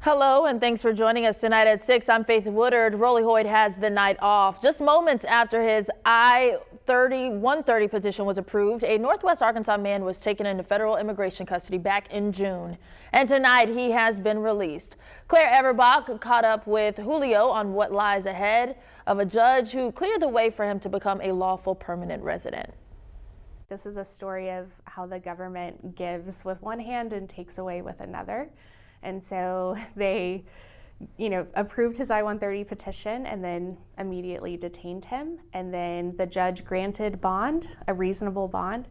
Hello, and thanks for joining us tonight at 6. I'm Faith Woodard. Rolly Hoyt has the night off. Just moments after his I-130 petition was approved, a Northwest Arkansas man was taken into federal immigration custody back in June. And tonight he has been released. Claire Everbach caught up with Julio on what lies ahead of a judge who cleared the way for him to become a lawful permanent resident. This is a story of how the government gives with one hand and takes away with another. And so they, approved his I-130 petition and then immediately detained him. And then the judge granted bond, a reasonable bond.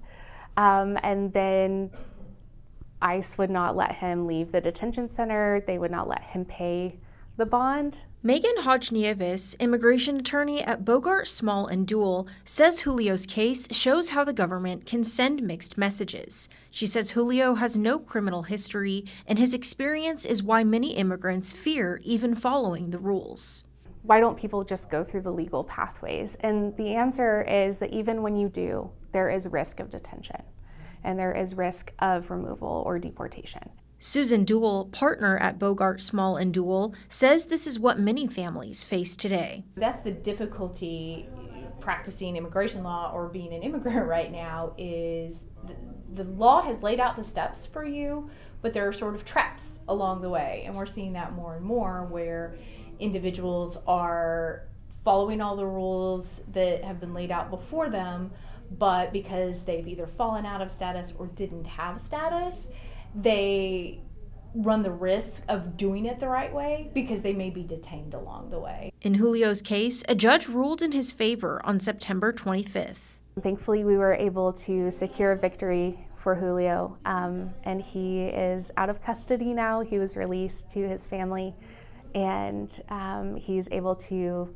And then ICE would not let him leave the detention center. They would not let him pay the bond. Megan Hodge-Nieves, immigration attorney at Bogart, Small and Dual, says Julio's case shows how the government can send mixed messages. She says Julio has no criminal history, and his experience is why many immigrants fear even following the rules. Why don't people just go through the legal pathways? And the answer is that even when you do, there is risk of detention, and there is risk of removal or deportation. Susan Duell, partner at Bogart, Small and Dual, says this is what many families face today. That's the difficulty practicing immigration law or being an immigrant right now is the law has laid out the steps for you, but there are sort of traps along the way. And we're seeing that more and more where individuals are following all the rules that have been laid out before them, but because they've either fallen out of status or didn't have status, they run the risk of doing it the right way because they may be detained along the way. In Julio's case, a judge ruled in his favor on September 25th. Thankfully, we were able to secure a victory for Julio, and he is out of custody now. He was released to his family, and he's able to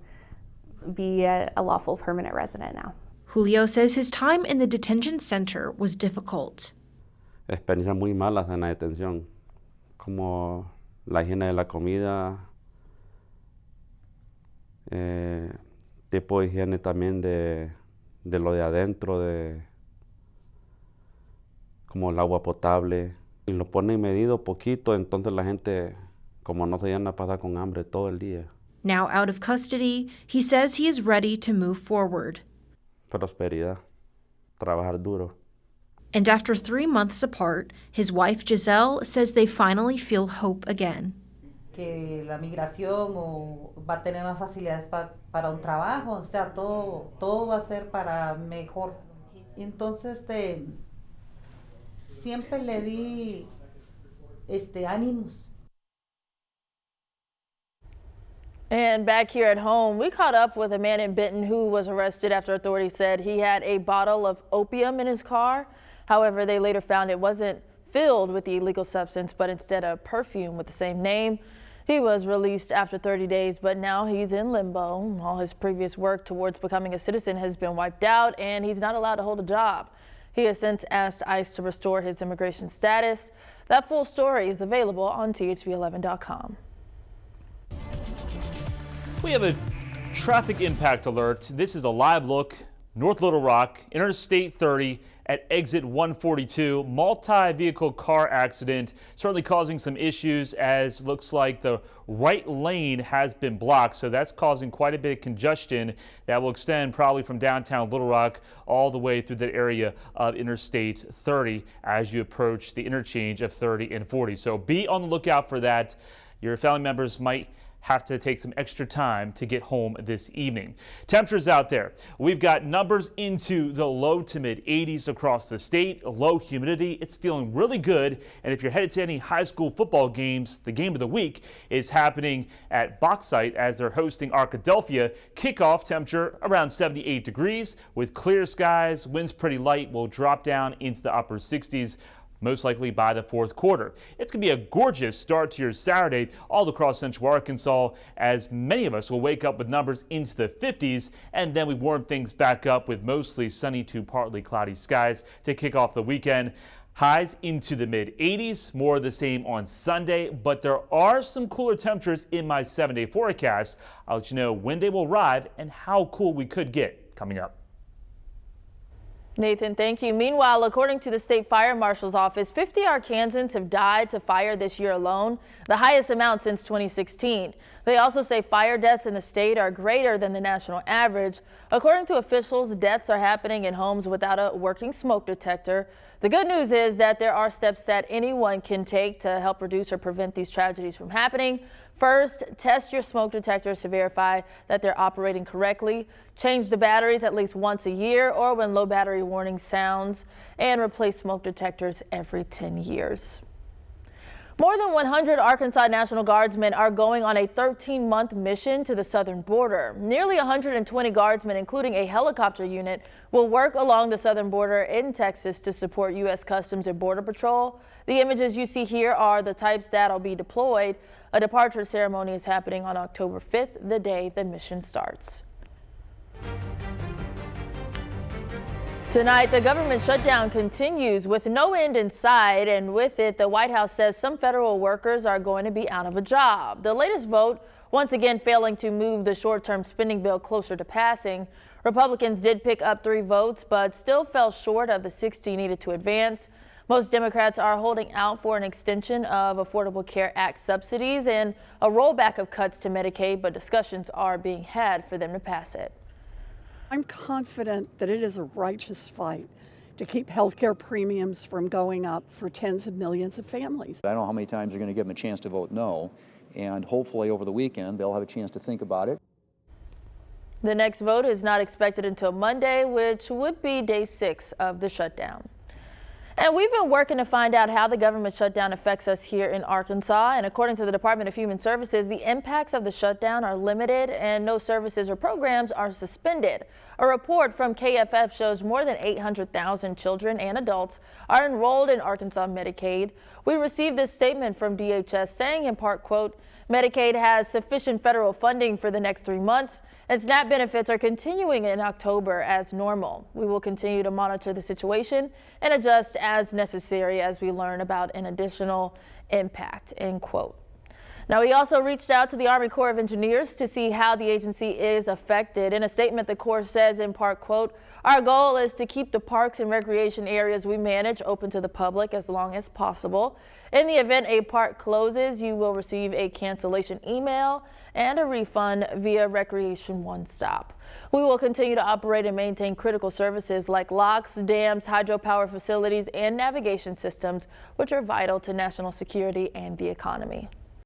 be a lawful permanent resident now. Julio says his time in the detention center was difficult. Experiencias muy malas en la detención, como la higiene de la comida, tipo de higiene también de lo de adentro, como el agua potable. Y lo ponen medido poquito, entonces la gente como no se llama a pasar con hambre todo el día. Now out of custody, he says he is ready to move forward. Prosperidad, trabajar duro. And after 3 months apart, his wife Giselle says they finally feel hope again. Que la migración va a tener más facilidades para un trabajo, o sea, todo va a ser para mejor. Entonces, siempre le di ánimos. And back here at home, we caught up with a man in Benton who was arrested after authorities said he had a bottle of opium in his car. However, they later found it wasn't filled with the illegal substance, but instead a perfume with the same name. He was released after 30 days, but now he's in limbo. All his previous work towards becoming a citizen has been wiped out, and he's not allowed to hold a job. He has since asked ICE to restore his immigration status. That full story is available on THV11.com. We have a traffic impact alert. This is a live look. North Little Rock, Interstate 30 at exit 142. Multi-vehicle car accident, certainly causing some issues as looks like the right lane has been blocked. So that's causing quite a bit of congestion that will extend probably from downtown Little Rock all the way through that area of Interstate 30 as you approach the interchange of 30 and 40. So be on the lookout for that. Your family members might have to take some extra time to get home this evening. Temperatures out there. We've got numbers into the low to mid 80s across the state. Low humidity. It's feeling really good. And if you're headed to any high school football games, the game of the week is happening at Bauxite as they're hosting Arkadelphia. Kickoff temperature around 78 degrees with clear skies. Winds pretty light, will drop down into the upper 60s. Most likely by the fourth quarter. It's going to be a gorgeous start to your Saturday all across central Arkansas as many of us will wake up with numbers into the 50s, and then we warm things back up with mostly sunny to partly cloudy skies to kick off the weekend. Highs into the mid 80s, more of the same on Sunday, but there are some cooler temperatures in my 7-day forecast. I'll let you know when they will arrive and how cool we could get coming up. Nathan, thank you. Meanwhile, according to the state fire marshal's office, 50 Arkansans have died to fire this year alone, the highest amount since 2016. They also say fire deaths in the state are greater than the national average. According to officials, deaths are happening in homes without a working smoke detector. The good news is that there are steps that anyone can take to help reduce or prevent these tragedies from happening. First, test your smoke detectors to verify that they're operating correctly. Change the batteries at least once a year or when low battery warning sounds, and replace smoke detectors every 10 years. More than 100 Arkansas National Guardsmen are going on a 13-month mission to the southern border. Nearly 120 guardsmen, including a helicopter unit, will work along the southern border in Texas to support U.S. Customs and Border Patrol. The images you see here are the types that'll be deployed. A departure ceremony is happening on October 5th, the day the mission starts. Tonight, the government shutdown continues with no end in sight, and with it, the White House says some federal workers are going to be out of a job. The latest vote once again failing to move the short-term spending bill closer to passing. Republicans did pick up 3 votes, but still fell short of the 60 needed to advance. Most Democrats are holding out for an extension of Affordable Care Act subsidies and a rollback of cuts to Medicaid, but discussions are being had for them to pass it. I'm confident that it is a righteous fight to keep healthcare premiums from going up for tens of millions of families. I don't know how many times you're going to give them a chance to vote no, and hopefully over the weekend they'll have a chance to think about it. The next vote is not expected until Monday, which would be day 6 of the shutdown. And we've been working to find out how the government shutdown affects us here in Arkansas. And according to the Department of Human Services, the impacts of the shutdown are limited and no services or programs are suspended. A report from KFF shows more than 800,000 children and adults are enrolled in Arkansas Medicaid. We received this statement from DHS saying in part, quote, Medicaid has sufficient federal funding for the next 3 months, and SNAP benefits are continuing in October as normal. We will continue to monitor the situation and adjust as necessary as we learn about an additional impact, end quote. Now, we also reached out to the Army Corps of Engineers to see how the agency is affected. In a statement, the Corps says in part, quote, our goal is to keep the parks and recreation areas we manage open to the public as long as possible. In the event a park closes, you will receive a cancellation email and a refund via Recreation One Stop. We will continue to operate and maintain critical services like locks, dams, hydropower facilities, and navigation systems, which are vital to national security and the economy.